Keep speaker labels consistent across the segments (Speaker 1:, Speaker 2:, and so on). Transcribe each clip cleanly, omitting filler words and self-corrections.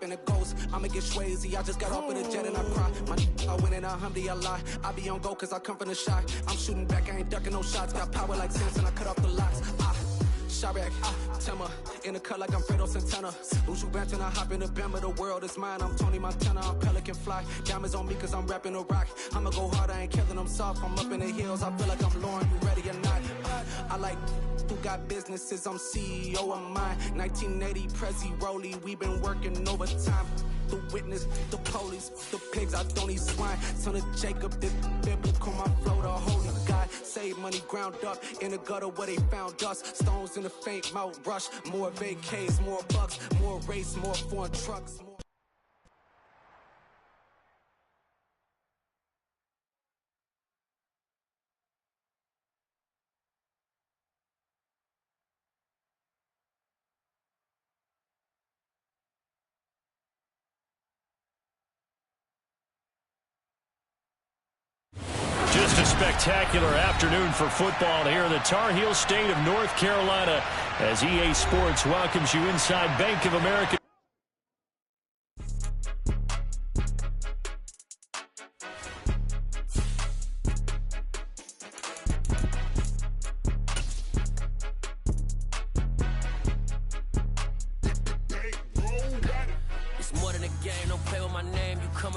Speaker 1: in a ghost. I'ma get Swayze, I just got off of the jet and I cry. My I win in a Humvee, I lie. I be on go cause I come from the shot. I'm shooting back, I ain't ducking no shots. Got power like Samson, I cut off the locks. Sharek, Timmer, in the cut like I'm Fredo Santana. Ushu Banton, I hop in the Bama, the world is mine. I'm Tony Montana, I'm Pelican Fly. Diamonds on me cause I'm rapping a rock. I'ma go hard, I ain't killing them soft. I'm up in the hills, I feel like I'm Lauren, you ready or not? I like who got businesses, I'm CEO of mine. 1980 Prezi Rolly, we been working overtime. The witness, the police, the pigs, I don't eat swine. Son of Jacob, this biblical, my flow, the holy God. Save money ground up in the gutter where they found us. Stones in the faint mouth rush. More vacays, more bucks, more race, more foreign trucks.
Speaker 2: Just a spectacular afternoon for football here in the Tar Heel state of North Carolina as EA Sports welcomes you inside Bank of America.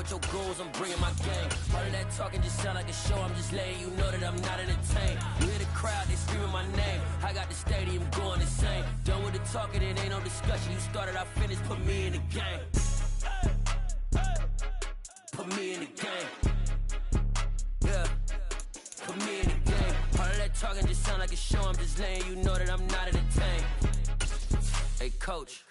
Speaker 3: Your goals, I'm bringing my game. All of that talking just sound like a show. I'm just letting you know that I'm not entertained. You hear the crowd, they screaming my name. I got the stadium going insane. Done with the talking, it ain't no discussion. You started, I finished, put me in the game. Put me in the game. Yeah, put me in the game. All of that talking just sound like a show. I'm just letting you know that I'm not entertained. Hey, coach.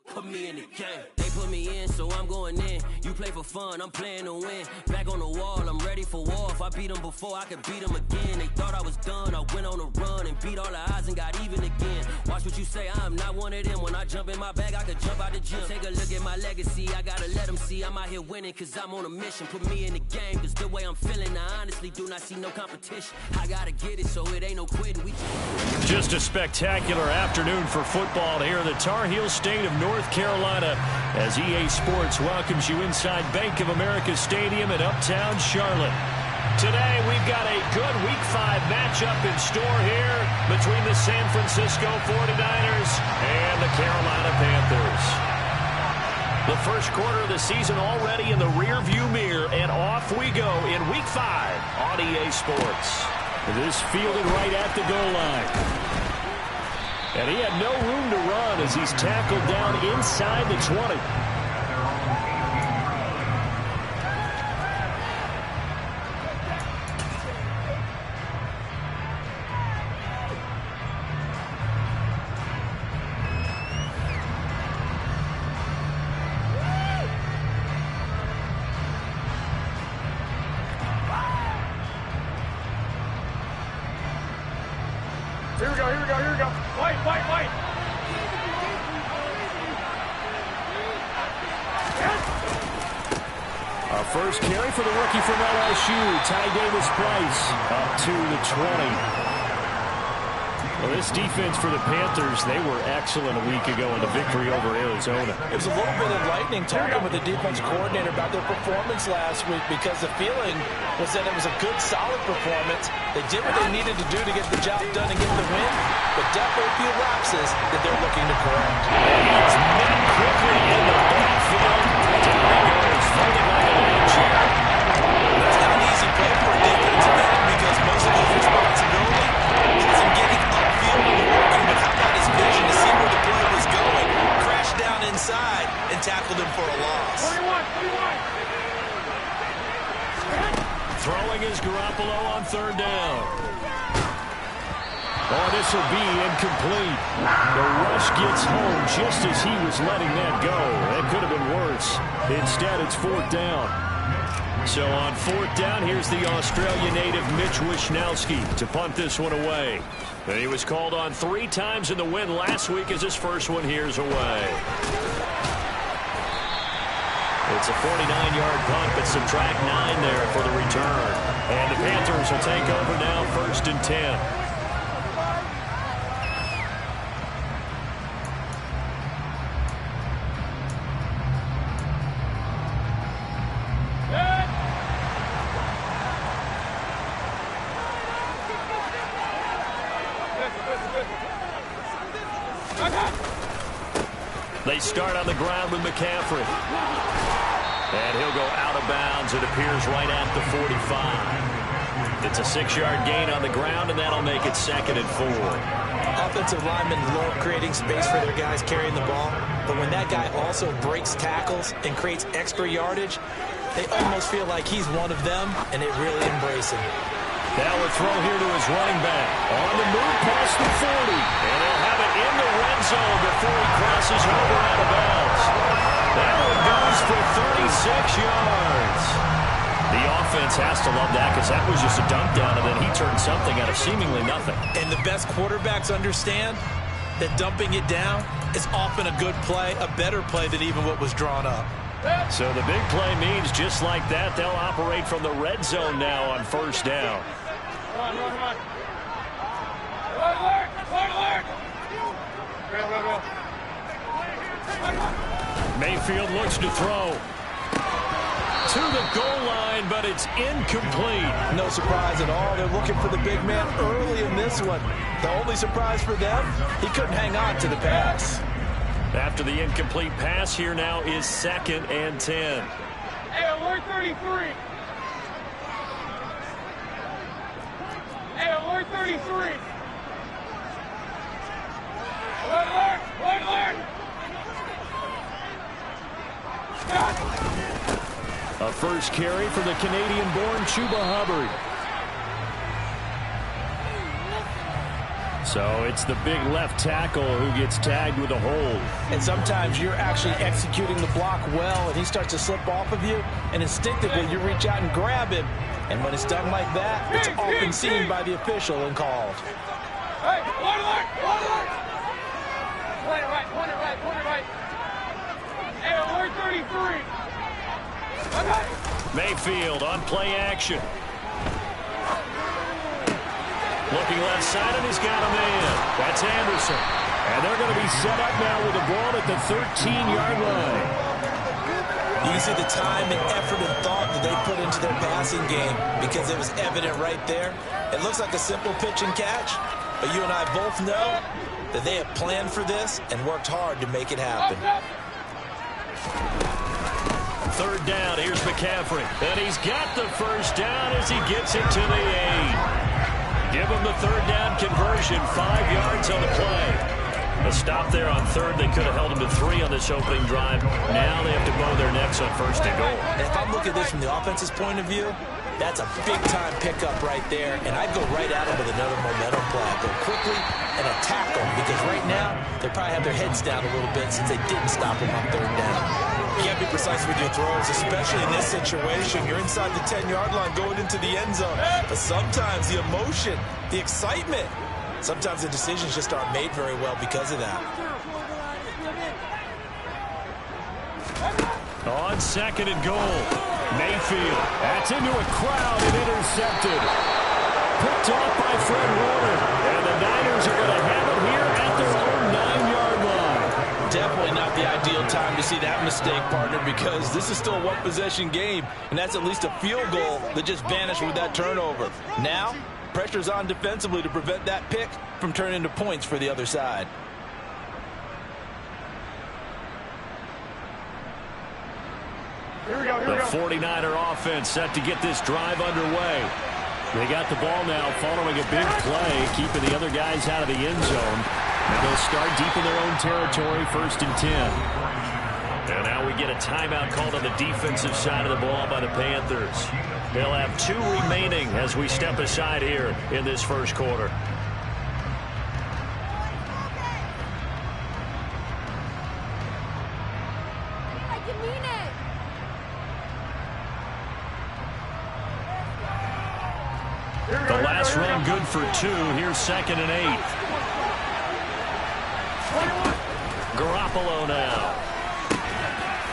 Speaker 3: Put me in the game. They put me in, so I'm going in. You play for fun, I'm playing to win. Back on the wall, I'm ready for war. If I beat them before, I could beat them again. They thought I was done, I went on a run and beat all the odds and got even again. Watch what you say, I'm not one of them. When I jump in my bag, I could jump out the gym. Take a look at my legacy, I gotta let them see I'm out here winning, cause I'm on a mission. Put me in the game, cause the way I'm feeling, I honestly do not see no competition. I gotta get it, so it ain't no quitting.
Speaker 2: Just a spectacular afternoon for football here in the Tar Heel state of North Carolina as EA Sports welcomes you inside Bank of America Stadium in Uptown Charlotte. Today we've got a good Week 5 matchup in store here between the San Francisco 49ers and the Carolina Panthers. The first quarter of the season already in the rearview mirror, and off we go in Week 5 on EA Sports. This fielded right at the goal line. And he had no room to run as he's tackled down inside the 20.
Speaker 4: Here we go. White.
Speaker 2: Our first carry for the rookie from LSU, Ty Davis-Price, up to the 20. Well, this defense for the Panthers, they were excellent a week ago in the victory over Arizona.
Speaker 5: It was a little bit enlightening talking with the defense coordinator about their performance last week, because the feeling was that it was a good, solid performance. They did what they needed to do to get the job done and get the win, but definitely a few lapses that they're looking to correct.
Speaker 2: It's met quickly in the backfield. Down he goes, folded like a land chair.
Speaker 6: That's not an easy play for a defensive end, because most of his responsibility is in getting upfield and working, but how about his vision to see where the play was going? Crashed down inside and tackled him for a loss.
Speaker 4: 21.
Speaker 2: Throwing is Garoppolo on third down. Oh, this will be incomplete. The rush gets home just as he was letting that go. That could have been worse. Instead, it's fourth down. So on fourth down, here's the Australia native Mitch Wishnowsky to punt this one away. And he was called on 3 times in the win last week as his first one here's away. It's a 49-yard punt, but subtract 9 there for the return. And the Panthers will take over now, 1st and 10. They start on the ground with McCaffrey. And he'll go out of bounds. It appears right at the 45. It's a 6-yard gain on the ground, and that'll make it 2nd and 4.
Speaker 5: Offensive linemen love creating space for their guys carrying the ball, but when that guy also breaks tackles and creates extra yardage, they almost feel like he's one of them, and they really embrace him.
Speaker 2: Now a throw here to his running back. On the move past the 40. And he'll have it in the red zone before he crosses over out of bounds. That one goes for 36 yards. The offense has to love that because that was just a dump down, and then he turned something out of seemingly nothing.
Speaker 5: And the best quarterbacks understand that dumping it down is often a good play, a better play than even what was drawn up.
Speaker 2: So the big play means just like that, they'll operate from the red zone now on 1st down.
Speaker 4: Come on.
Speaker 2: Mayfield looks to throw. To the goal line, but it's incomplete.
Speaker 5: No surprise at all. They're looking for the big man early in this one. The only surprise for them, he couldn't hang on to the pass.
Speaker 2: After the incomplete pass, here now is 2nd and 10.
Speaker 4: Hey, alert 33. Hey, alert 33. Alert.
Speaker 2: A first carry for the Canadian-born Chuba Hubbard. So it's the big left tackle who gets tagged with a hold.
Speaker 5: And sometimes you're actually executing the block well, and he starts to slip off of you, and instinctively you reach out and grab him. And when it's done like that, it's often seen by the official and called.
Speaker 4: Hey, alert. Point it right. Hey, alert 33.
Speaker 2: Mayfield on play action. Looking left side, and he's got a man. That's Anderson. And they're going to be set up now with the ball at the 13-yard line.
Speaker 5: You can see the time and effort and thought that they put into their passing game because it was evident right there. It looks like a simple pitch and catch, but you and I both know that they have planned for this and worked hard to make it happen.
Speaker 2: 3rd down, here's McCaffrey. And he's got the first down as he gets it to the 8. Give him the 3rd down conversion, 5 yards on the play. A stop there on 3rd. They could have held him to 3 on this opening drive. Now they have to bow their necks on 1st and goal.
Speaker 5: And if I'm looking at this from the offense's point of view, that's a big-time pickup right there, and I'd go right at him with another momentum play. Go quickly and attack them, because right now they probably have their heads down a little bit since they didn't stop him on 3rd down. You can't be precise with your throws, especially in this situation. You're inside the 10-yard line going into the end zone. But sometimes the emotion, the excitement, sometimes the decisions just aren't made very well because of that.
Speaker 2: On 2nd and goal, Mayfield. That's into a crowd and intercepted. Picked off by Fred Warner. And the Niners are going to have it here at their own 9-yard line.
Speaker 5: Definitely not the ideal time to see that mistake, partner, because this is still a one-possession game, and that's at least a field goal that just vanished with that turnover. Now, pressure's on defensively to prevent that pick from turning into points for the other side.
Speaker 2: The 49er offense set to get this drive underway. They got the ball now following a big play, keeping the other guys out of the end zone. Now they'll start deep in their own territory, 1st and 10. And now we get a timeout called on the defensive side of the ball by the Panthers. They'll have 2 remaining as we step aside here in this 1st quarter. The last run good for 2. Here's 2nd and 8. Garoppolo now.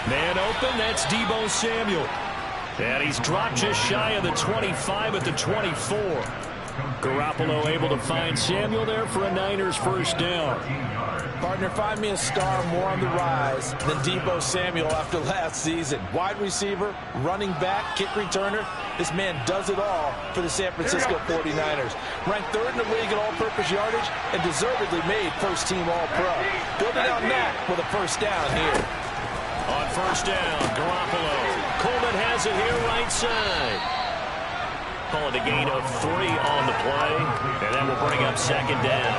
Speaker 2: Man open, that's Deebo Samuel. And he's dropped just shy of the 25 at the 24. Garoppolo able to find Samuel there for a Niners first down.
Speaker 5: Partner, find me a star more on the rise than Deebo Samuel after last season. Wide receiver, running back, kick returner. This man does it all for the San Francisco 49ers. Ranked third in the league in all-purpose yardage and deservedly made first-team All-Pro. Building on that with a first down here.
Speaker 2: On first down, Garoppolo. Coleman has it here right side. Call it a gain of 3 on the play, and that will bring up second down.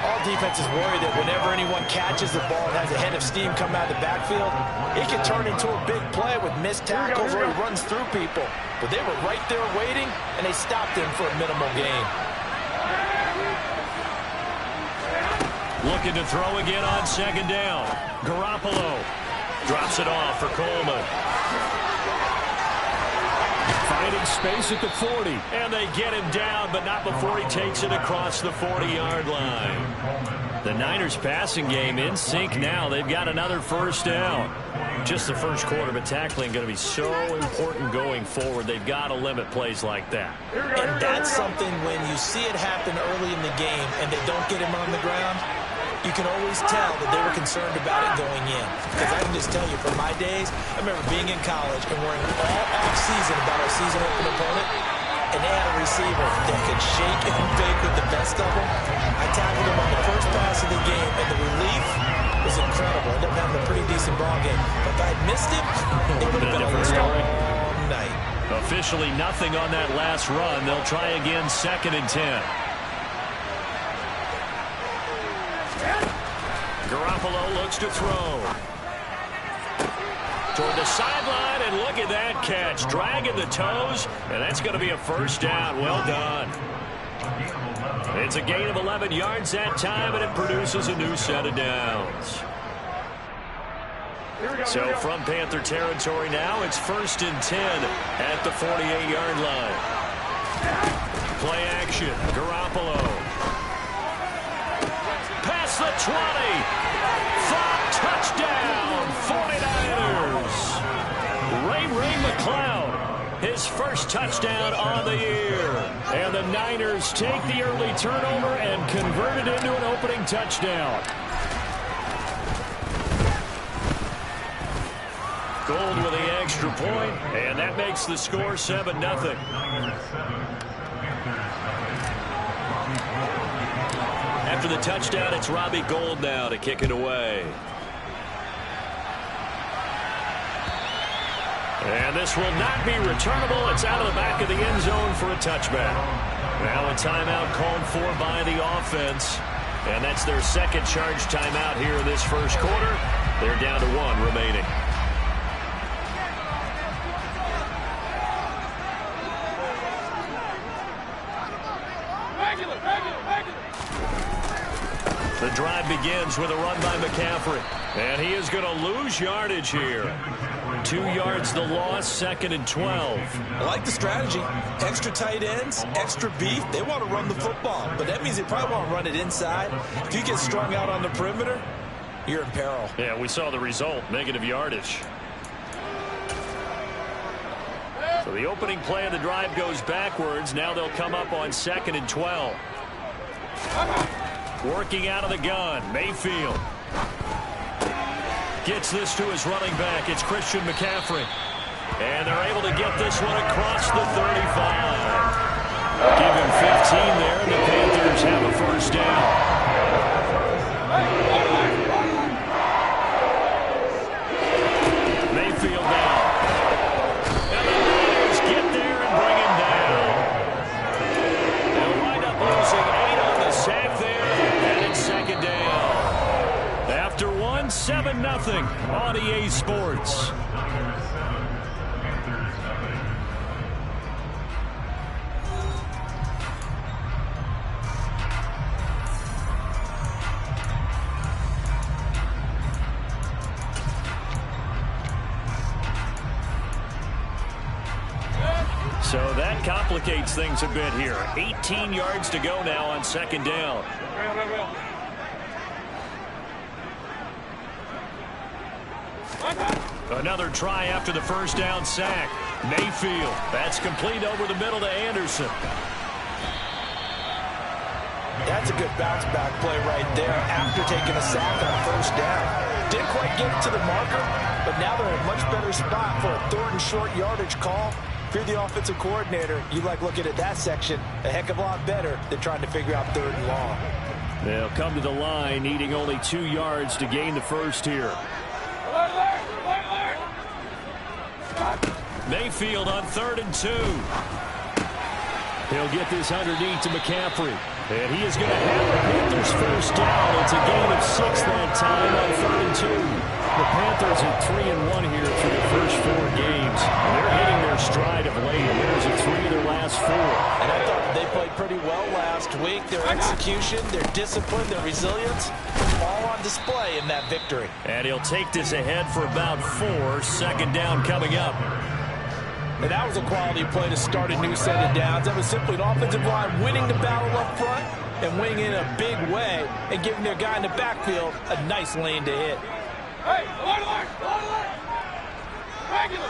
Speaker 5: All defenses worry that whenever anyone catches the ball and has a head of steam come out of the backfield, it can turn into a big play with missed tackles or he runs through people. But they were right there waiting, and they stopped him for a minimal gain.
Speaker 2: Looking to throw again on second down. Garoppolo drops it off for Coleman. Finding space at the 40. And they get him down, but not before he takes it across the 40-yard line. The Niners passing game in sync now. They've got another first down. Just the first quarter, but tackling going to be so important going forward. They've got to limit plays like that.
Speaker 5: And that's something when you see it happen early in the game and they don't get him on the ground, you can always tell that they were concerned about it going in. Because I can just tell you, from my days, I remember being in college and worrying all off-season about our season-open opponent, and they had a receiver that could shake and bake with the best of them. I tackled him on the first pass of the game, and the relief was incredible. Ended up having a pretty decent ball game. But if I had missed him, it would have been a long night.
Speaker 2: Officially nothing on that last run. They'll try again, 2nd and 10. Garoppolo looks to throw. Toward the sideline, and look at that catch. Dragging the toes, and that's going to be a first down. Well done. It's a gain of 11 yards that time, and it produces a new set of downs. So from Panther territory now, it's 1st and 10 at the 48-yard line. Play action. Garoppolo. Past the 20. Touchdown, 49ers. Ray McCloud, his first touchdown on the year. And the Niners take the early turnover and convert it into an opening touchdown. Gold with the extra point, and that makes the score 7-0. After the touchdown, it's Robbie Gould now to kick it away. And this will not be returnable. It's out of the back of the end zone for a touchback. Now a timeout called for by the offense. And that's their second charge timeout here in this first quarter. They're down to 1 remaining. The drive begins with a run by McCaffrey. And he is going to lose yardage here. 2 yards the loss, 2nd and 12.
Speaker 5: I like the strategy. Extra tight ends, extra beef. They want to run the football, but that means they probably want to run it inside. If you get strung out on the perimeter, you're in peril.
Speaker 2: Yeah, we saw the result, negative yardage. So the opening play of the drive goes backwards. Now they'll come up on 2nd and 12. Working out of the gun, Mayfield. Gets this to his running back. It's Christian McCaffrey. And they're able to get this one across the 35. Give him 15 there, and the Panthers have a first down. Mayfield now. And the Niners get there and bring him down. They'll wind up losing 8 on the sack there, and it's 2nd down. After 7-0 on EA Sports. So that complicates things a bit here. 18 yards to go now on 2nd down. Another try after the first down sack. Mayfield. That's complete over the middle to Anderson.
Speaker 5: That's a good bounce-back play right there after taking a sack on first down. Didn't quite get it to the marker, but now they're in a much better spot for a 3rd and short yardage call. If you're the offensive coordinator, you like looking at that section a heck of a lot better than trying to figure out 3rd and long.
Speaker 2: They'll come to the line, needing only 2 yards to gain the first here. Mayfield on 3rd and 2. He'll get this underneath to McCaffrey. And he is going to have the Panthers first down. It's a gain of 6 that time on 3rd and 2. The Panthers are 3-1 here through the first 4 games. They're hitting their stride of late. There's a 3 of their last 4.
Speaker 5: And I thought they played pretty well last week. Their execution, their discipline, their resilience, all on display in that victory.
Speaker 2: And he'll take this ahead for about 4. Second down coming up.
Speaker 5: And that was a quality play to start a new set of downs. That was simply an offensive line winning the battle up front and winning in a big way and giving their guy in the backfield a nice lane to hit.
Speaker 4: Hey, line. Regular.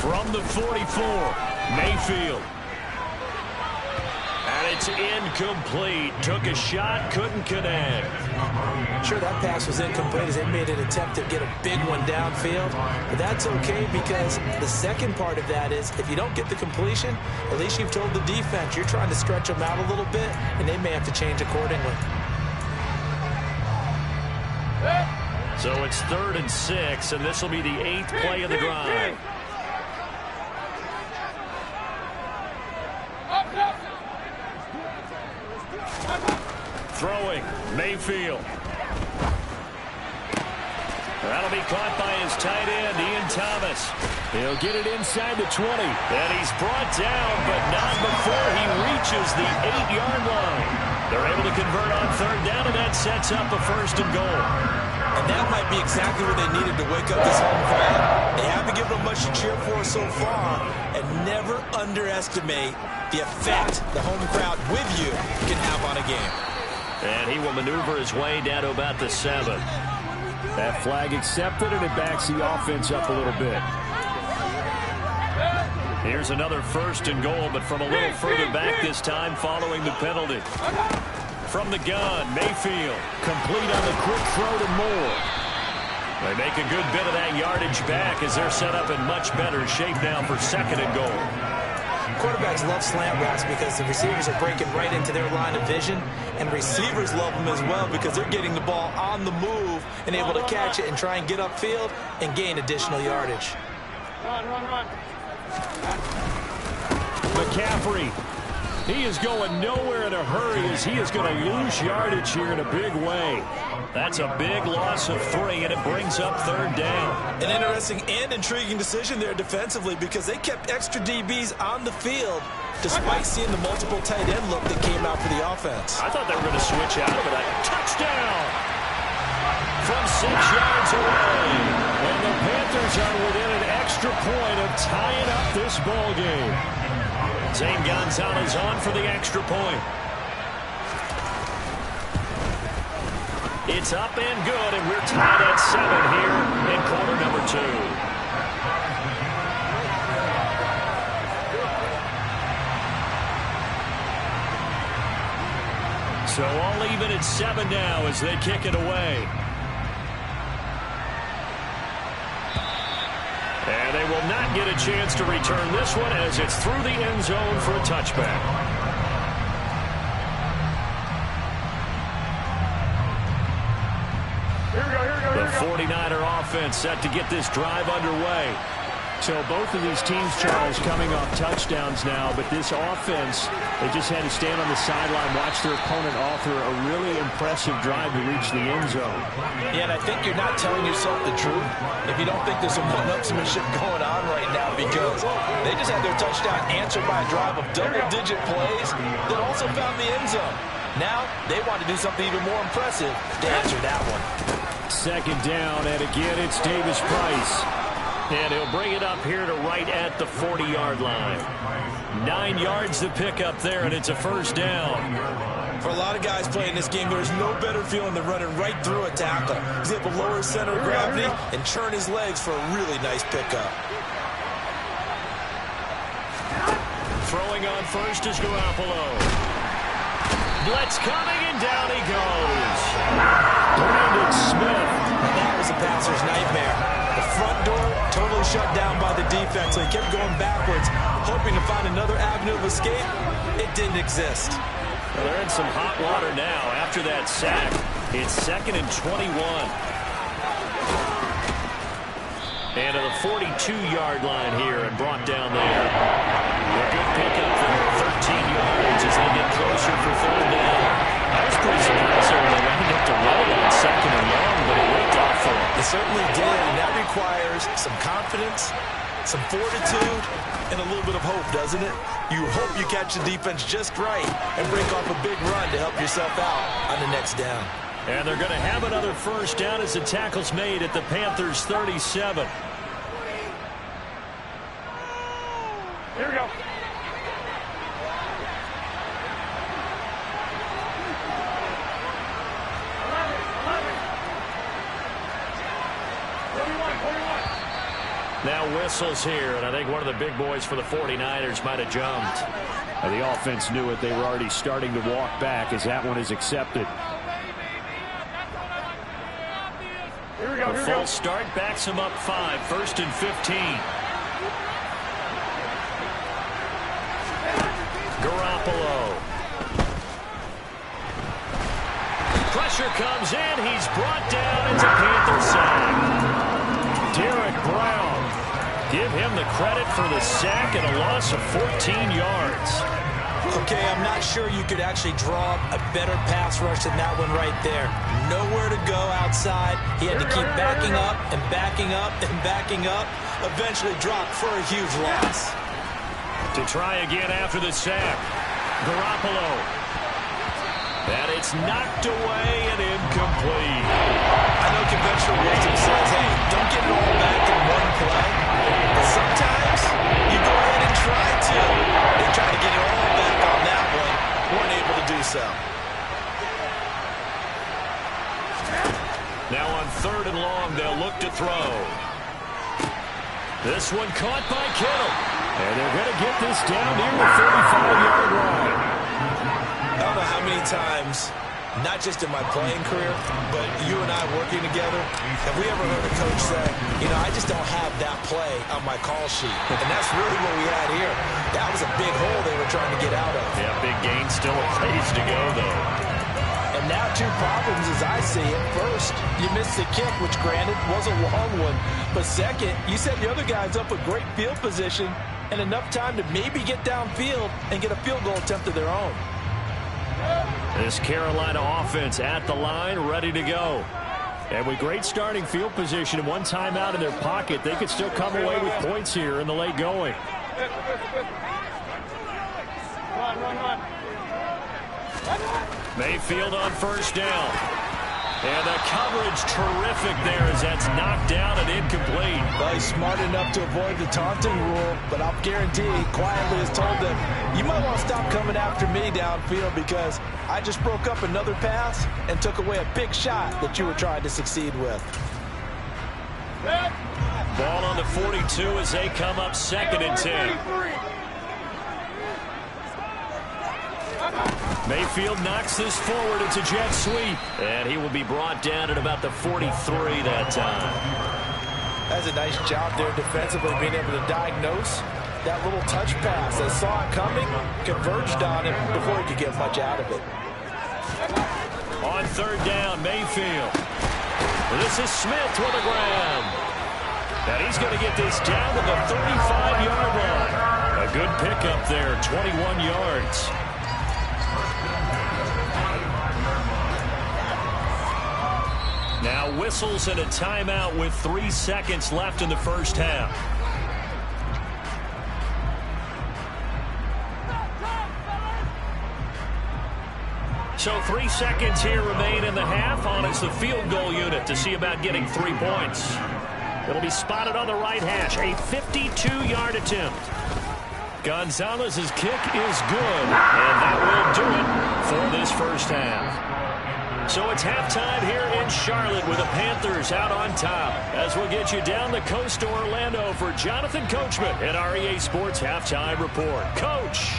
Speaker 2: From the 44, Mayfield. And it's incomplete. Took a shot, couldn't connect.
Speaker 5: Sure, that pass was incomplete as they made an attempt to get a big one downfield. But that's okay because the second part of that is if you don't get the completion, at least you've told the defense you're trying to stretch them out a little bit, and they may have to change accordingly.
Speaker 2: So it's 3rd and 6, and this will be the 8th play of the drive. Throwing, Mayfield. That'll be caught by his tight end, Ian Thomas. He'll get it inside the 20. And he's brought down, but not before he reaches the 8-yard line. They're able to convert on 3rd down, and that sets up a 1st and goal.
Speaker 6: And that might be exactly what they needed to wake up this home crowd. They haven't given them much to cheer for so far, and never underestimate the effect the home crowd with you can have on a game.
Speaker 2: And he will maneuver his way down to about the 7. That flag accepted, and it backs the offense up a little bit. Here's another 1st and goal, but from a little further back this time following the penalty. From the gun, Mayfield, complete on the quick throw to Moore. They make a good bit of that yardage back as they're set up in much better shape now for 2nd and goal.
Speaker 5: Quarterbacks love slant routes because the receivers are breaking right into their line of vision, and receivers love them as well because they're getting the ball on the move and able to catch it and try and get upfield and gain additional yardage.
Speaker 4: Run.
Speaker 2: McCaffrey. He is going nowhere in a hurry as he is going to lose yardage here in a big way. That's a big loss of 3, and it brings up 3rd down.
Speaker 6: An interesting and intriguing decision there defensively because they kept extra DBs on the field despite seeing the multiple tight end look that came out for the offense.
Speaker 2: I thought they were going to switch out of it. Touchdown! From 6 yards away. And the Panthers are within an extra point of tying up this ball game. Zane Gonzalez on for the extra point. It's up and good, and we're tied at 7 here in quarter number 2. So all even at 7 now as they kick it away. And they will not get a chance to return this one as it's through the end zone for a touchback. The 49er offense set to get this drive underway. So both of these teams, Charles, coming off touchdowns now, but this offense, they just had to stand on the sideline, watch their opponent author a really impressive drive to reach the end zone.
Speaker 5: Yeah, and I think you're not telling yourself the truth if you don't think there's some one-upsmanship going on right now because they just had their touchdown answered by a drive of double-digit plays that also found the end zone. Now they want to do something even more impressive to answer that one.
Speaker 2: 2nd down, and again it's Davis Price. And he'll bring it up here to right at the 40-yard line. 9 yards to pick up there, and it's a 1st down.
Speaker 6: For a lot of guys playing this game, there's no better feeling than running right through a tackle. He's able to lower his center of gravity and turn his legs for a really nice pickup.
Speaker 2: Throwing on first is Garoppolo. Blitz coming, and down he goes. Brandon Smith.
Speaker 6: That was a passer's nightmare. The front door totally shut down by the defense, so he kept going backwards, hoping to find another avenue of escape. It didn't exist.
Speaker 2: Well, they're in some hot water now after that sack. It's 2nd and 21. And to the 42-yard line here and brought down there. A good pickup there, 13 yards as they get closer for 3rd down. I was pretty surprised when they wound up to roll on 2nd and long, but it worked out for them.
Speaker 6: It certainly did, and that requires some confidence, some fortitude, and a little bit of hope, doesn't it? You hope you catch the defense just right and break off a big run to help yourself out on the next down.
Speaker 2: And they're going to have another 1st down as the tackle's made at the Panthers' 37.
Speaker 4: Here we go.
Speaker 2: Now whistles here, and I think one of the big boys for the 49ers might have jumped. The offense knew it. They were already starting to walk back as that one is accepted.
Speaker 4: Here we go.
Speaker 2: The false start backs him up 5, 1st and 15. Garoppolo. Pressure comes in. He's brought down. It's a Panther sack. Derek Brown. Give him the credit for the sack and a loss of 14 yards.
Speaker 6: Okay, I'm not sure you could actually draw a better pass rush than that one right there. Nowhere to go outside. He had to keep backing up and backing up and backing up. Eventually dropped for a huge loss.
Speaker 2: To try again after the sack. Garoppolo. And it's knocked away and incomplete.
Speaker 6: I know conventional wisdom says, hey, don't get it all back in one play. But sometimes you go ahead and try to. They tried to get it all back on that one. Weren't able to do so.
Speaker 2: Now on 3rd and long, they'll look to throw. This one caught by Kittle. And they're going to get this down near the 35-yard line.
Speaker 6: I don't know how many times, not just in my playing career, but you and I working together, have we ever heard a coach say, you know, I just don't have that play on my call sheet. And that's really what we had here. That was a big hole they were trying to get out of.
Speaker 2: Yeah, big gain, still a ways to go, though.
Speaker 5: And now 2 problems as I see it. First, you missed the kick, which granted was a long one. But second, you set the other guys up with great field position and enough time to maybe get downfield and get a field goal attempt of their own.
Speaker 2: This Carolina offense at the line, ready to go. And with great starting field position and 1 timeout in their pocket, they could still come away with points here in the late going.
Speaker 4: Run.
Speaker 2: Mayfield on 1st down. And the coverage terrific there as that's knocked down and incomplete.
Speaker 5: Well, he's smart enough to avoid the taunting rule, but I'll guarantee he quietly has told them, you might want to stop coming after me downfield because I just broke up another pass and took away a big shot that you were trying to succeed with.
Speaker 2: Ball on the 42 as they come up 2nd and 10. Mayfield knocks this forward. It's a jet sweep. And he will be brought down at about the 43 that time.
Speaker 5: That's a nice job there defensively, being able to diagnose that little touch pass. They saw it coming, converged on him before he could get much out of it.
Speaker 2: On 3rd down, Mayfield. This is Smith with a grab. And he's going to get this down to the 35-yard line. A good pickup there, 21 yards. Now whistles and a timeout with 3 seconds left in the 1st half. So 3 seconds here remain in the half. On is the field goal unit to see about getting 3 points. It'll be spotted on the right hash. A 52-yard attempt. Gonzalez's kick is good, and that will do it for this 1st half. So it's halftime here in Charlotte with the Panthers out on top. As we'll get you down the coast to Orlando for Jonathan Coachman at our EA Sports Halftime Report. Coach.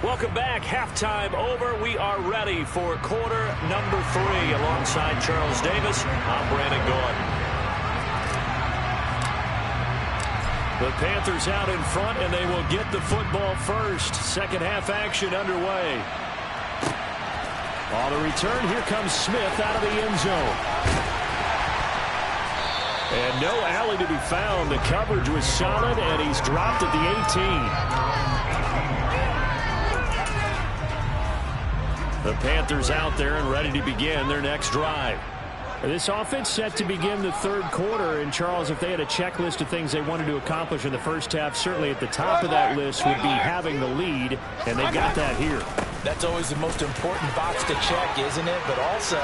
Speaker 2: Welcome back. Halftime over. We are ready for quarter number 3. Alongside Charles Davis, I'm Brandon Gordon. The Panthers out in front, and they will get the football first. Second half action underway. On the return, here comes Smith out of the end zone. And no alley to be found. The coverage was solid, and he's dropped at the 18. The Panthers out there and ready to begin their next drive. This offense set to begin the third quarter. And, Charles, if they had a checklist of things they wanted to accomplish in the first half, certainly at the top of that list would be having the lead, and they got that here.
Speaker 5: That's always the most important box to check, isn't it? But also,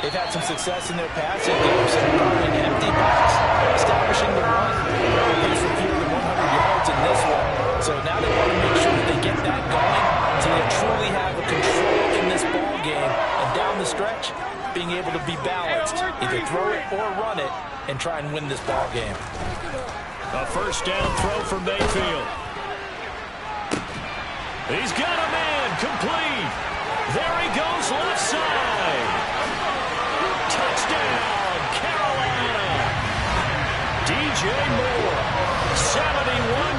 Speaker 5: they've had some success in their passing games, an empty box, establishing the run. These for fewer than 100 yards in this one. So now they want to make sure that they get that going so they truly have a control in this ball game. And down the stretch, being able to be balanced, either throw it or run it, and try and win this ball game.
Speaker 2: A first down throw from Mayfield. He's got a man, complete. There he goes, left side. Touchdown, Carolina. DJ Moore, 71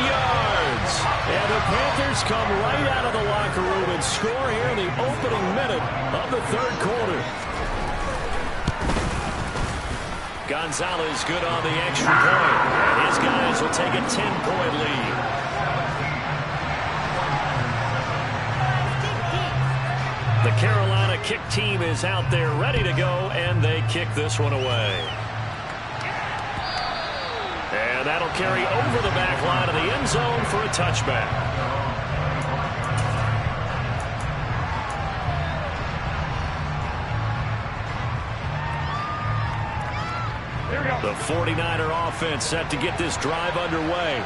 Speaker 2: yards. And the Panthers come right out of the locker room and score here in the opening minute of the third quarter. Gonzalez good on the extra point. And his guys will take a 10-point lead. The Carolina kick team is out there ready to go, and they kick this one away. And that'll carry over the back line of the end zone for a touchback. The 49er offense set to get this drive underway.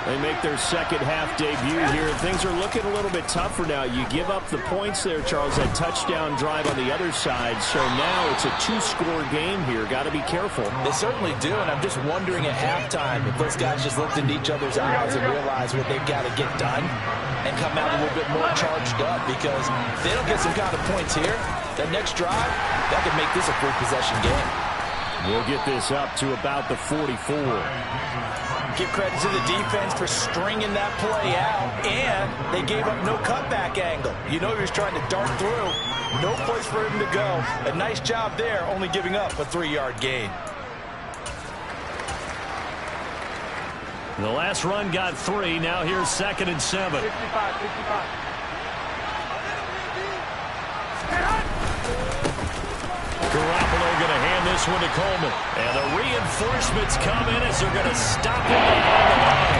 Speaker 2: They make their second half debut here. Things are looking a little bit tougher now. You give up the points there, Charles, that touchdown drive on the other side. So now it's a 2-score game here. Got to be careful.
Speaker 5: They certainly do, and I'm just wondering at halftime if those guys just looked into each other's eyes and realized what they've got to get done and come out a little bit more charged up, because if they don't get some kind of points here, that next drive, that could make this a free possession game.
Speaker 2: We'll get this up to about the 44.
Speaker 5: Give credit to the defense for stringing that play out, and they gave up no cutback angle. You know he was trying to dart through. No place for him to go. A nice job there, only giving up a 3-yard gain.
Speaker 2: The last run got 3. Now here's 2nd and 7.
Speaker 4: 55.
Speaker 2: Garoppolo going to hand this one to Coleman. And the reinforcements come in as they're going to stop him behind the line.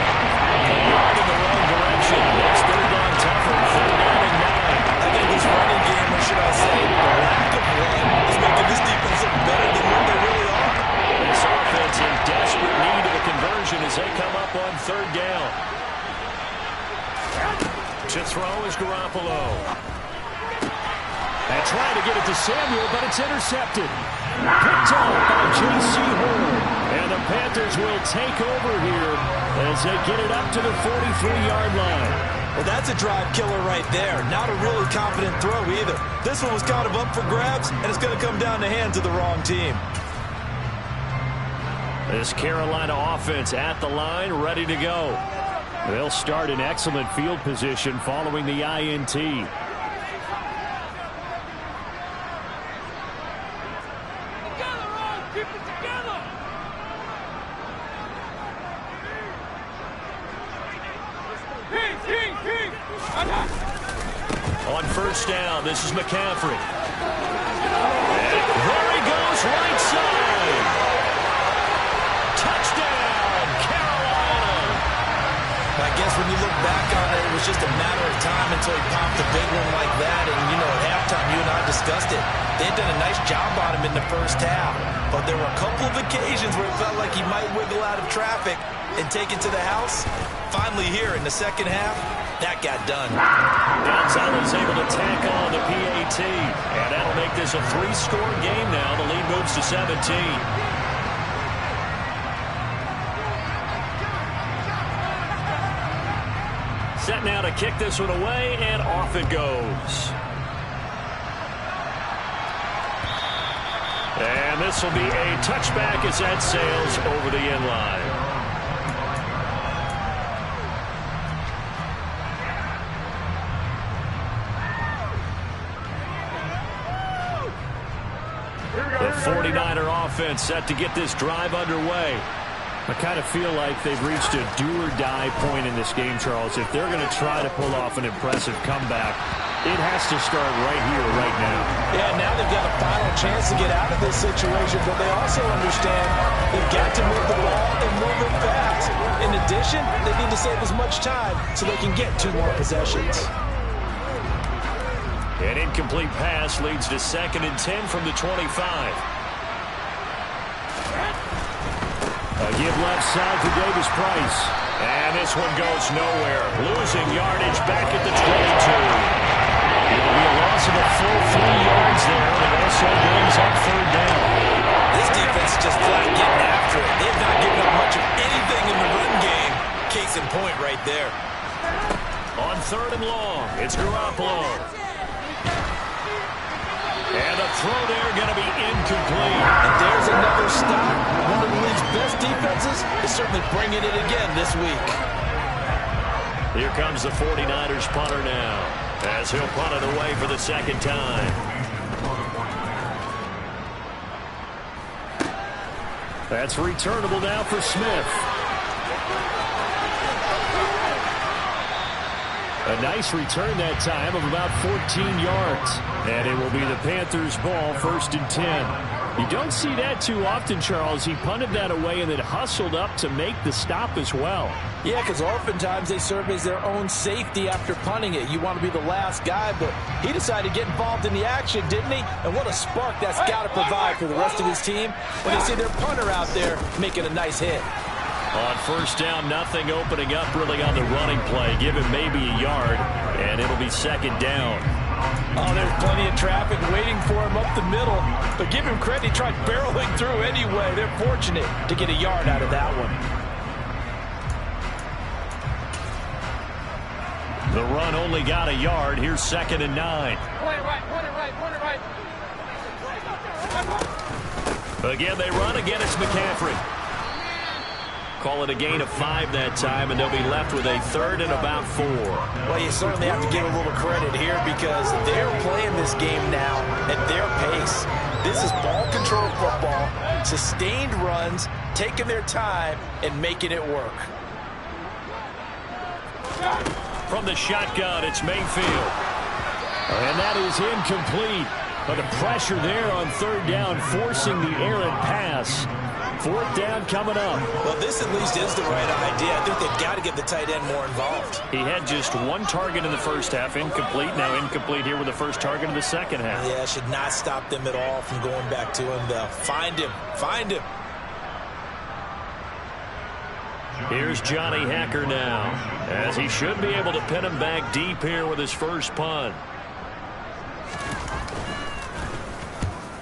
Speaker 2: Out in the wrong direction. It's third down tougher. 3rd down and 9.
Speaker 6: I think this running game, or should I say, the lack of run, is making this defense look better than what they really are.
Speaker 2: This offense in desperate need of a conversion as they come up on 3rd down. To throw is Garoppolo. And trying to get it to Samuel, but it's intercepted. Picked off by J.C. Horn. And the Panthers will take over here as they get it up to the 43-yard line.
Speaker 6: Well, that's a drive killer right there. Not a really confident throw either. This one was kind of up for grabs, and it's going to come down the hands of the wrong team.
Speaker 2: This Carolina offense at the line, ready to go. They'll start in excellent field position following the INT. On first down, this is McCaffrey. And there he goes, right side. Touchdown, Carolina.
Speaker 6: I guess when you look back on it, it was just a matter of time until he popped a big one like that. And, you know, at halftime, you and I discussed it. They had done a nice job on him in the first half. But there were a couple of occasions where it felt like he might wiggle out of traffic and take it to the house. Finally here in the second half, that got done.
Speaker 2: Gonzalez able to tack on the PAT. And that'll make this a 3-score game now. The lead moves to 17. Set now to kick this one away, and off it goes. And this will be a touchback as that sails over the end line. The 49er offense set to get this drive underway. I kind of feel like they've reached a do-or-die point in this game, Charles. If they're going to try to pull off an impressive comeback, it has to start right here, right now.
Speaker 5: Yeah, now they've got a final chance to get out of this situation, but they also understand they've got to move the ball and move it fast. In addition, they need to save as much time so they can get 2 more possessions.
Speaker 2: An incomplete pass leads to 2nd and 10 from the 25. A give left side for Davis Price. And this one goes nowhere. Losing yardage back at the 22. It'll be a loss of a full 3 yards there. And it also brings up 3rd down.
Speaker 6: This defense is just flat getting after it. They've not given up much of anything in the run game. Case in point right there.
Speaker 2: On 3rd and long, it's Garoppolo. And the throw there going to be incomplete.
Speaker 5: And there's another stop. One of the league's best defenses is certainly bringing it again this week.
Speaker 2: Here comes the 49ers punter now, as he'll punt it away for the 2nd time. That's returnable now for Smith. A nice return that time of about 14 yards. And it will be the Panthers' ball, 1st and 10. You don't see that too often, Charles. He punted that away and then hustled up to make the stop as well.
Speaker 5: Yeah, because oftentimes they serve as their own safety after punting it. You want to be the last guy, but he decided to get involved in the action, didn't he? And what a spark that's got to provide for the rest of his team when they see their punter out there making a nice hit.
Speaker 2: On 1st down, nothing opening up really on the running play. Give him maybe a yard, and it'll be 2nd down.
Speaker 5: Oh, there's plenty of traffic waiting for him up the middle. But give him credit, he tried barreling through anyway. They're fortunate to get a yard out of that one.
Speaker 2: The run only got a yard. Here's 2nd and 9.
Speaker 4: Point it right.
Speaker 2: Again, they run. Again, it's McCaffrey. Call it a gain of 5 that time, and they'll be left with a 3rd and about 4.
Speaker 5: Well, you certainly have to give a little credit here because they're playing this game now at their pace. This is ball control football, sustained runs, taking their time, and making it work.
Speaker 2: From the shotgun, it's Mayfield. And that is incomplete. But the pressure there on 3rd down, forcing the errant pass. 4th down coming up.
Speaker 6: Well, this at least is the right idea. I think they've got to get the tight end more involved.
Speaker 2: He had just 1 target in the 1st half, incomplete. Now incomplete here with the 1st target of the 2nd half.
Speaker 6: Yeah, should not stop them at all from going back to him, though. Find him.
Speaker 2: Here's Johnny Hacker now, as he should be able to pin him back deep here with his 1st punt.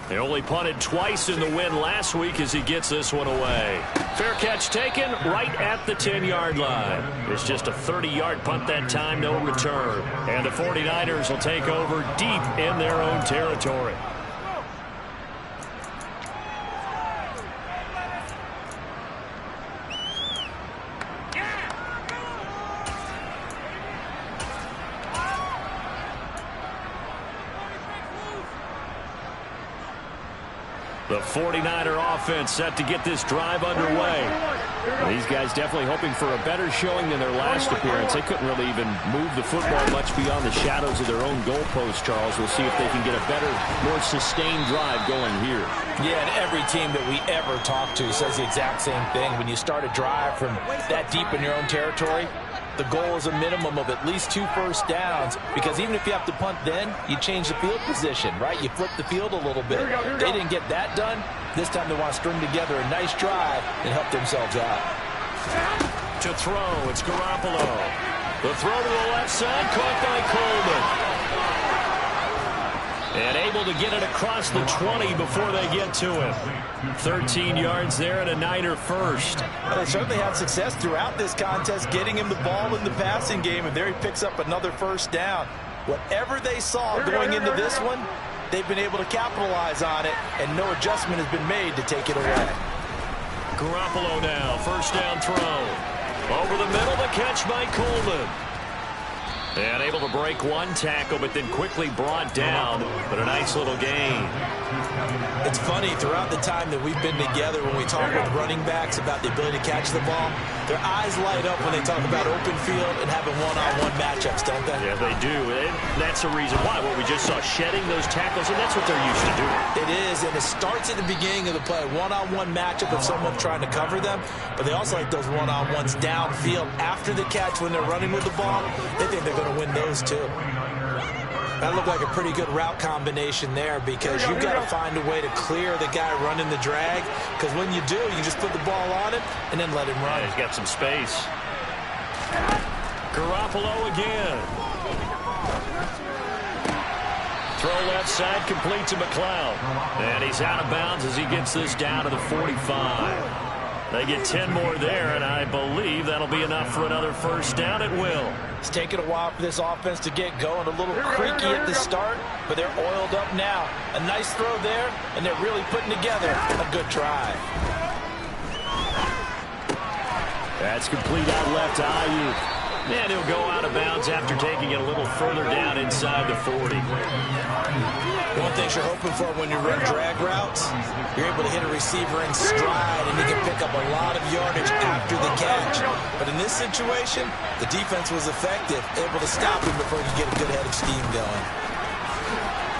Speaker 2: He only punted twice in the win last week as he gets this one away. Fair catch taken right at the 10-yard line. It's just a 30-yard punt that time, no return. And the 49ers will take over deep in their own territory. The 49er offense set to get this drive underway. These guys definitely hoping for a better showing than their last appearance. They couldn't really even move the football much beyond the shadows of their own goalpost, Charles. We'll see if they can get a better, more sustained drive going here.
Speaker 5: Yeah, and every team that we ever talk to says the exact same thing. When you start a drive from that deep in your own territory, the goal is a minimum of at least 2 first downs, because even if you have to punt then, you change the field position, right? You flip the field a little bit. They didn't get that done. This time they want to string together a nice drive and help themselves out.
Speaker 2: To throw, it's Garoppolo. The throw to the left side, caught by Coleman. And able to get it across the 20 before they get to him. 13 yards there and a Niner first.
Speaker 5: Well, they certainly had success throughout this contest getting him the ball in the passing game, and there he picks up another first down. Whatever they saw going into this one, they've been able to capitalize on it, and no adjustment has been made to take it away.
Speaker 2: Garoppolo now, first down throw. Over the middle, the catch by Coleman. And able to break one tackle, but then quickly brought down. But a nice little gain.
Speaker 6: It's funny, throughout the time that we've been together, when we talk with running backs about the ability to catch the ball, their eyes light up when they talk about open field and having one-on-one matchups, don't they?
Speaker 2: Yeah, they do. And that's the reason why. What we just saw, shedding those tackles, and that's what they're used to doing.
Speaker 6: It is, and it starts at the beginning of the play. One-on-one matchup of someone trying to cover them, but they also like those one-on-ones downfield after the catch when they're running with the ball. They think they're going to win those too. That looked like a pretty good route combination there, because you've got to find a way to clear the guy running the drag, because when you do, you just put the ball on him and then let him run.
Speaker 2: Yeah, he's got some space. Garoppolo again. Throw left side, complete to McLeod. And he's out of bounds as he gets this down to the 45. They get 10 more there, and I believe that'll be enough for another first down. It will.
Speaker 5: It's taken a while for this offense to get going. A little creaky at the start, but they're oiled up now. A nice throw there, and they're really putting together a good drive.
Speaker 2: That's complete out left to Ayuk. And he'll go out of bounds after taking it a little further down inside the 40.
Speaker 6: One thing you're hoping for when you run drag routes, you're able to hit a receiver in stride, and you can pick up a lot of yardage after the catch. But in this situation, the defense was effective, able to stop him before you get a good head of steam going.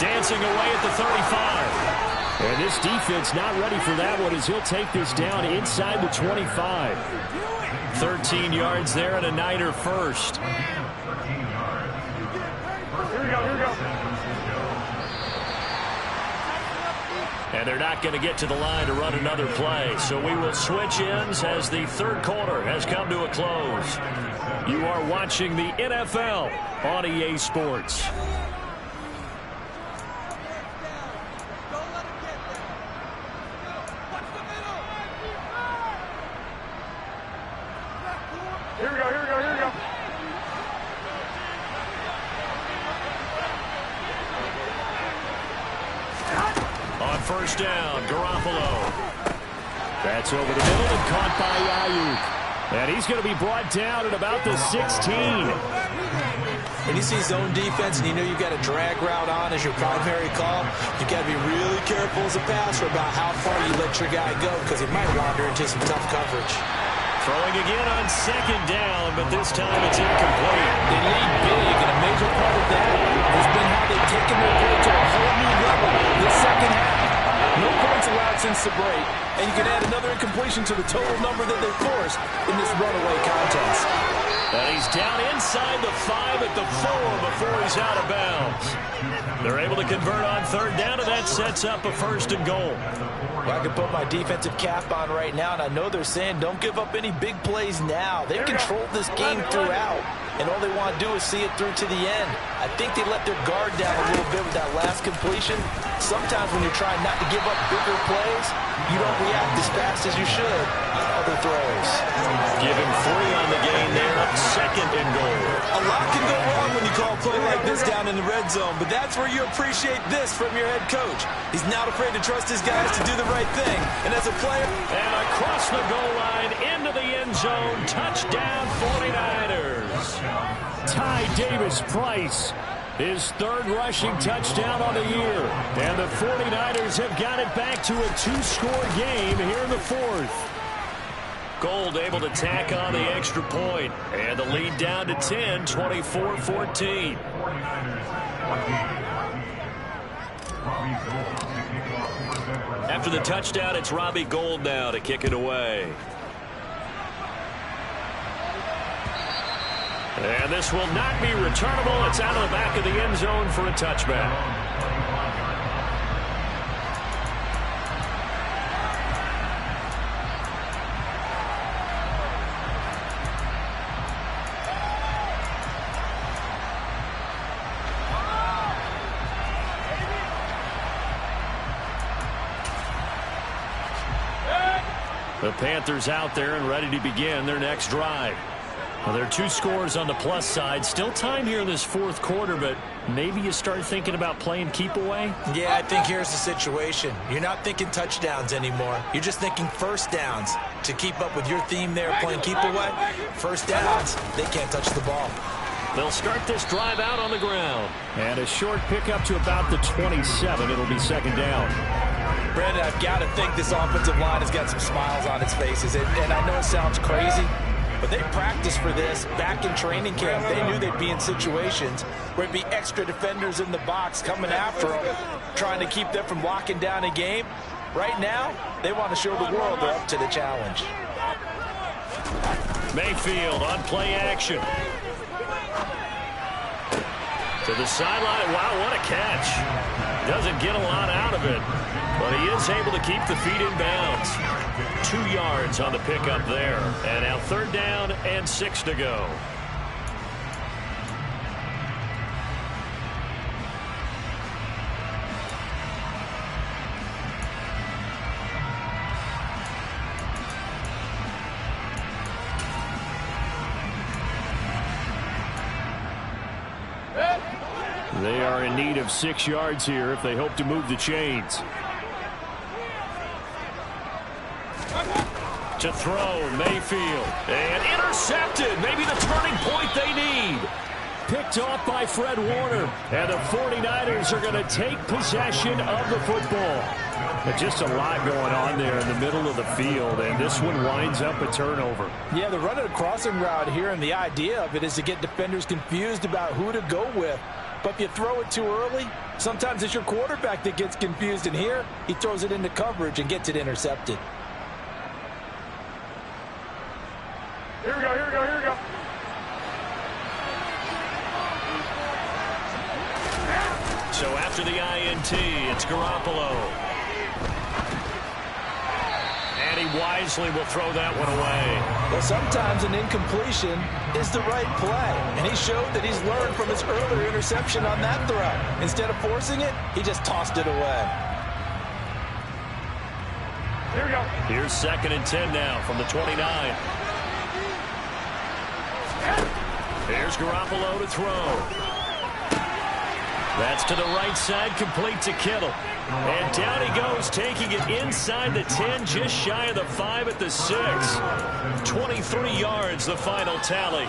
Speaker 2: Dancing away at the 35. And this defense not ready for that one, as he'll take this down inside the 25. 13 yards there and a Niner first.
Speaker 4: Here we go.
Speaker 2: And they're not going to get to the line to run another play. So we will switch ends as the third quarter has come to a close. You are watching the NFL on EA Sports.
Speaker 4: Here we go.
Speaker 2: On first down, Garoppolo. That's over the middle and caught by Ayuk. And he's going to be brought down at about the 16.
Speaker 6: When you see zone defense and you know you've got a drag route on as your primary call, you've got to be really careful as a passer about how far you let your guy go, because he might wander into some tough coverage.
Speaker 2: Throwing again on second down, but this time it's incomplete.
Speaker 5: They lead big, and a major part of that has been how they've taken their play to a whole new level this second half. No points allowed since the break, and you can add another incompletion to the total number that they forced in this runaway contest.
Speaker 2: And he's down inside the 5 at the 4 before he's out of bounds. They're able to convert on third down, and that sets up a first and goal.
Speaker 5: Well, I can put my defensive cap on right now, and I know they're saying don't give up any big plays now. They've controlled this game throughout, and all they want to do is see it through to the end. I think they let their guard down a little bit with that last completion. Sometimes when you're trying not to give up bigger plays, you don't react as fast as you should on other throws.
Speaker 2: Give him 3 on the gain there, second and goal.
Speaker 6: A lot can go wrong when you call a play like this down in the red zone, but that's where you appreciate this from your head coach. He's not afraid to trust his guys to do the right thing, and as a player...
Speaker 2: And across the goal line, into the end zone, touchdown 49ers. Ty Davis-Price, his third rushing touchdown on the year. And the 49ers have got it back to a 2-score game here in the fourth. Gold able to tack on the extra point, and the lead down to 10, 24-14. After the touchdown, it's Robbie Gould now to kick it away. And this will not be returnable. It's out of the back of the end zone for a touchback. The Panthers out there and ready to begin their next drive. Well, there are 2 scores on the plus side. Still time here in this fourth quarter, but maybe you start thinking about playing keep away?
Speaker 5: Yeah, I think here's the situation. You're not thinking touchdowns anymore. You're just thinking first downs. To keep up with your theme there, playing keep away, first downs, they can't touch the ball.
Speaker 2: They'll start this drive out on the ground. And a short pickup to about the 27. It'll be second down.
Speaker 5: Brandon, I've got to think this offensive line has got some smiles on its faces. And I know it sounds crazy, but they practiced for this back in training camp. They knew they'd be in situations where it'd be extra defenders in the box coming after them, trying to keep them from locking down a game. Right now, they want to show the world they're up to the challenge.
Speaker 2: Mayfield on play action. To the sideline. Wow, what a catch. Doesn't get a lot out of it, but he is able to keep the feet in bounds. 2 yards on the pickup there. And now third down and 6 to go. They are in need of 6 yards here if they hope to move the chains. To throw, Mayfield. And intercepted. Maybe the turning point they need. Picked off by Fred Warner. And the 49ers are going to take possession of the football. But just a lot going on there in the middle of the field, and this one winds up a turnover.
Speaker 5: Yeah, they're running a crossing route here, and the idea of it is to get defenders confused about who to go with. But if you throw it too early, sometimes it's your quarterback that gets confused, and here he throws it into coverage and gets it intercepted.
Speaker 4: Here we go, here we go, here we go.
Speaker 2: So after the INT, it's Garoppolo. And he wisely will throw that one away.
Speaker 5: Well, sometimes an incompletion is the right play. And he showed that he's learned from his earlier interception on that throw. Instead of forcing it, he just tossed it away.
Speaker 4: Here we go.
Speaker 2: Here's 2nd and 10 now from the 29. Here's Garoppolo to throw. That's to the right side, complete to Kittle. And down he goes, taking it inside the 10, just shy of the 5 at the 6. 23 yards, the final tally.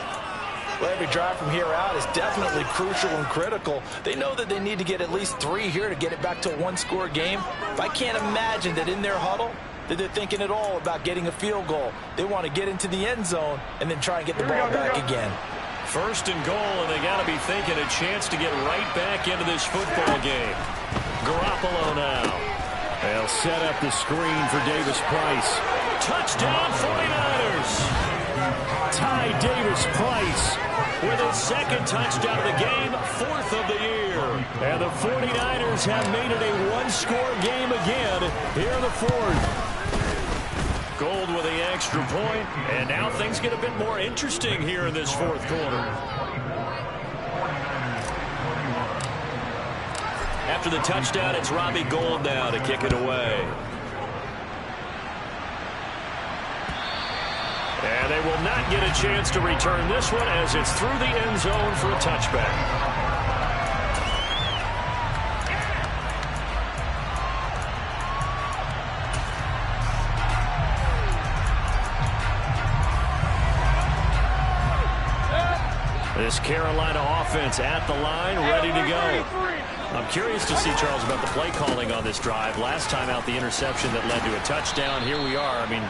Speaker 5: Well, every drive from here out is definitely crucial and critical. They know that they need to get at least 3 here to get it back to a 1-score game. But I can't imagine that in their huddle that they're thinking at all about getting a field goal. They want to get into the end zone and then try and get the ball back again.
Speaker 2: 1st and goal, and they got to be thinking a chance to get right back into this football game. Garoppolo now. They'll set up the screen for Davis-Price. Touchdown 49ers! Ty Davis-Price with his 2nd touchdown of the game, 4th of the year. And the 49ers have made it a 1-score game again here in the 4th. Gold with the extra point, and now things get a bit more interesting here in this 4th quarter. After the touchdown, it's Robbie Gould now to kick it away. And they will not get a chance to return this one as it's through the end zone for a touchback. This Carolina offense at the line, ready to go. I'm curious to see, Charles, about the play calling on this drive. Last time out, the interception that led to a touchdown. Here we are. I mean,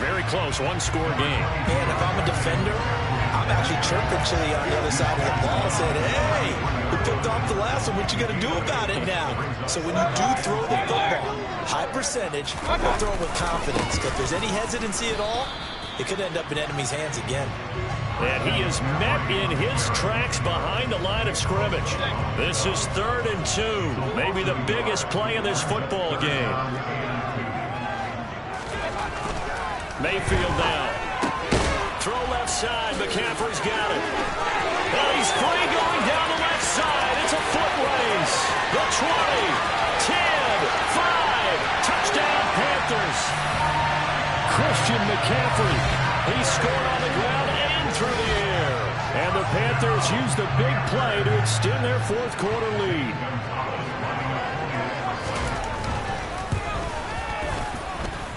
Speaker 2: very close, 1-score game.
Speaker 5: And if I'm a defender, I'm actually chirping to the on the other side of the ball, saying, hey, we picked off the last one. What you going to do about it now? So when you do throw the football, high percentage, but throw it with confidence. If there's any hesitancy at all, it could end up in enemy's hands again.
Speaker 2: And he is met in his tracks behind the line of scrimmage. This is 3rd and 2. Maybe the biggest play in this football game. Mayfield now. Throw left side. McCaffrey's got it. And he's free going down the left side. It's a foot race. The 20, 10, 5. Touchdown, Panthers. Christian McCaffrey. He scored on the ground and through the air. And the Panthers use the big play to extend their 4th quarter lead.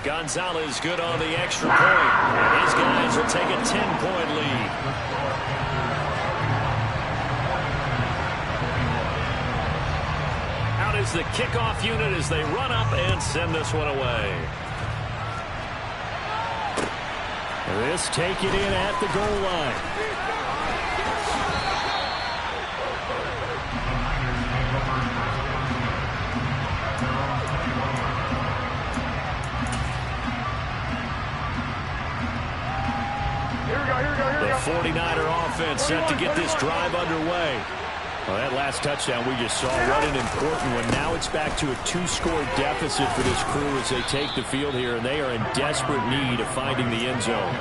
Speaker 2: Gonzalez good on the extra point. And his guys will take a 10-point lead. Out is the kickoff unit as they run up and send this one away. This take it in at the goal line. The 49er offense set to get this drive underway. Well, that last touchdown we just saw, what an important one. Now it's back to a 2-score deficit for this crew as they take the field here, and they are in desperate need of finding the end zone.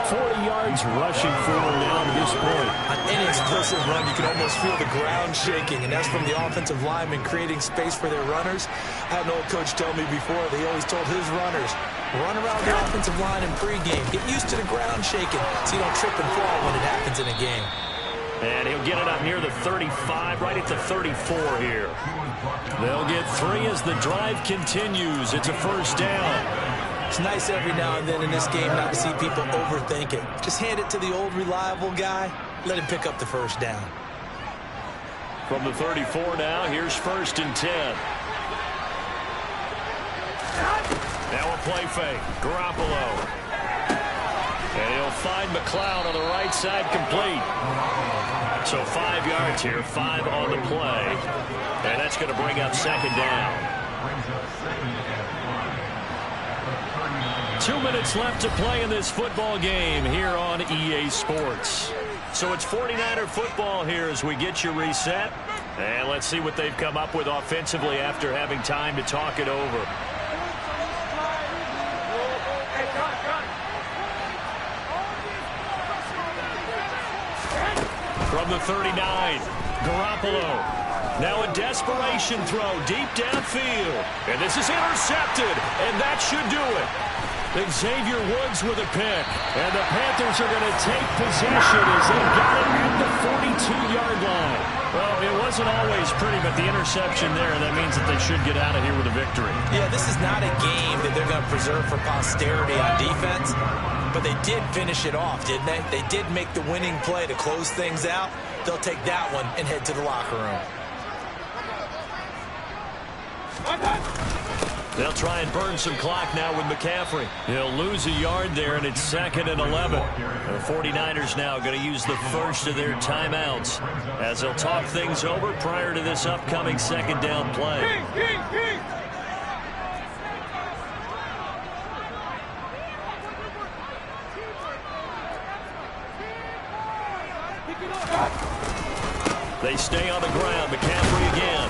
Speaker 2: 40 yards rushing for them now to this point.
Speaker 5: On any explosive run, you can almost feel the ground shaking, and that's from the offensive linemen creating space for their runners. I had an old coach tell me before, they always told his runners, run around the offensive line in pregame. Get used to the ground shaking so you don't trip and fall when it happens in a game.
Speaker 2: And he'll get it up near the 35, right at the 34 here. They'll get 3 as the drive continues. It's a first down.
Speaker 5: It's nice every now and then in this game not to see people overthink it. Just hand it to the old reliable guy. Let him pick up the first down.
Speaker 2: From the 34 now, here's 1st and 10. Now a play fake. Garoppolo. And he'll find McLeod on the right side, complete. So 5 yards here, 5 on the play. And that's going to bring up 2nd down. 2 minutes left to play in this football game here on EA Sports. So it's 49er football here as we get you reset. And let's see what they've come up with offensively after having time to talk it over. From the 39, Garoppolo. Now a desperation throw deep downfield. And this is intercepted, and that should do it. Xavier Woods with a pick. And the Panthers are going to take possession as they got it at the 42-yard line. Well, it wasn't always pretty, but the interception there, that means that they should get out of here with a victory.
Speaker 5: Yeah, this is not a game that they're going to preserve for posterity on defense. But they did finish it off, didn't they? They did make the winning play to close things out. They'll take that one and head to the locker room.
Speaker 2: They'll try and burn some clock now with McCaffrey. He'll lose a yard there, and it's 2nd and 11. The 49ers now going to use the first of their timeouts as they'll talk things over prior to this upcoming 2nd down play. They stay on the ground. McCaffrey again.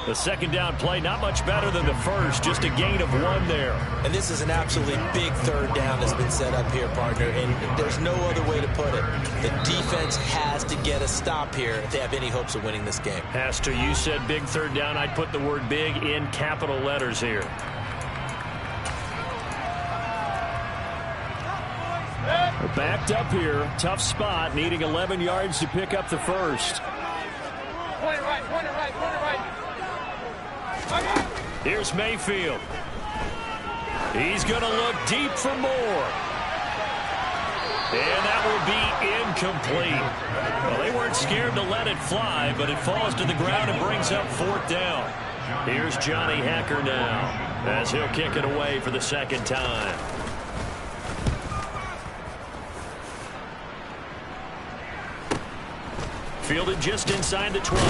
Speaker 2: The 2nd down play, not much better than the first, just a gain of 1 there.
Speaker 5: And this is an absolutely big 3rd down that's been set up here, partner, and there's no other way to put it. The defense has to get a stop here if they have any hopes of winning this game.
Speaker 2: Has to. You said big 3rd down. I'd put the word big in capital letters here. We're backed up here. Tough spot, needing 11 yards to pick up the first.
Speaker 4: Point it right, point it right, point it right.
Speaker 2: Here's Mayfield. He's going to look deep for more. And that will be incomplete. Well, they weren't scared to let it fly, but it falls to the ground and brings up 4th down. Here's Johnny Hacker now as he'll kick it away for the 2nd time. Fielded just inside the 20.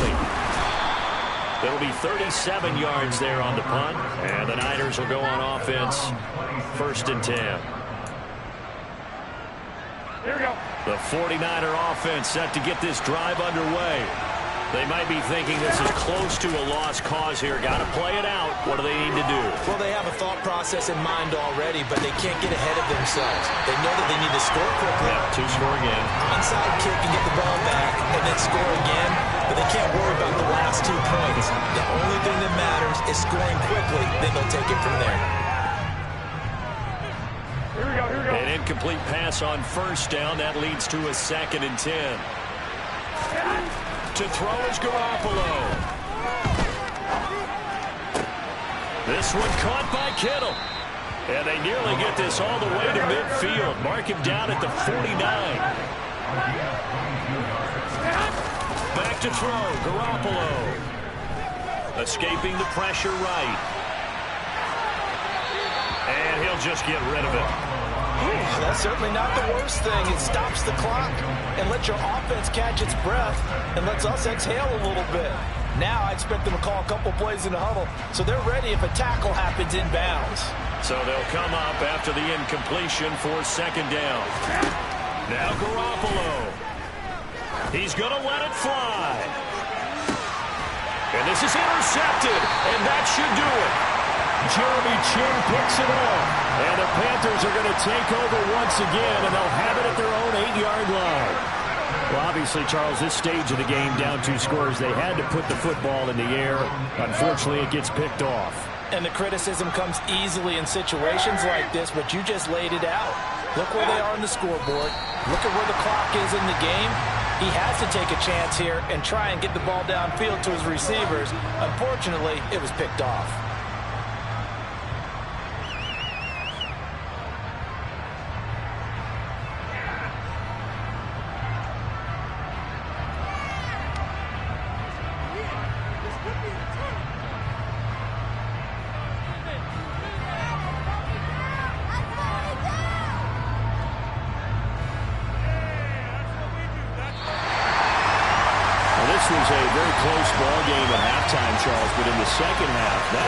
Speaker 2: It'll be 37 yards there on the punt. And the Niners will go on offense. 1st and 10.
Speaker 4: Here we go.
Speaker 2: The 49er offense set to get this drive underway. They might be thinking this is close to a lost cause here. Got to play it out. What do they need to do?
Speaker 5: Well, they have a thought process in mind already, but they can't get ahead of themselves. They know that they need to score quickly.
Speaker 2: Yeah, to score again.
Speaker 5: Onside kick and get the ball back, and then score again. But they can't worry about the last 2 points. The only thing that matters is scoring quickly. Then they'll take it from there.
Speaker 2: An incomplete pass on first down. That leads to a 2nd and 10. To throw is Garoppolo. This one caught by Kittle. And they nearly get this all the way to midfield. Mark him down at the 49. Back to throw, Garoppolo. Escaping the pressure right. And he'll just get rid of it.
Speaker 5: That's certainly not the worst thing. It stops the clock and lets your offense catch its breath and lets us exhale a little bit. Now I expect them to call a couple plays in the huddle so they're ready if a tackle happens inbounds.
Speaker 2: So they'll come up after the incompletion for 2nd down. Now Garoppolo. He's going to let it fly. And this is intercepted, and that should do it. Jeremy Chin picks it up. And the Panthers are going to take over once again, and they'll have it at their own 8-yard line. Well, obviously, Charles, this stage of the game, down 2 scores, they had to put the football in the air. Unfortunately, it gets picked off.
Speaker 5: And the criticism comes easily in situations like this, but you just laid it out. Look where they are on the scoreboard. Look at where the clock is in the game. He has to take a chance here and try and get the ball downfield to his receivers. Unfortunately, it was picked off.
Speaker 2: This was a very close ball game at halftime, Charles, but in the second half, that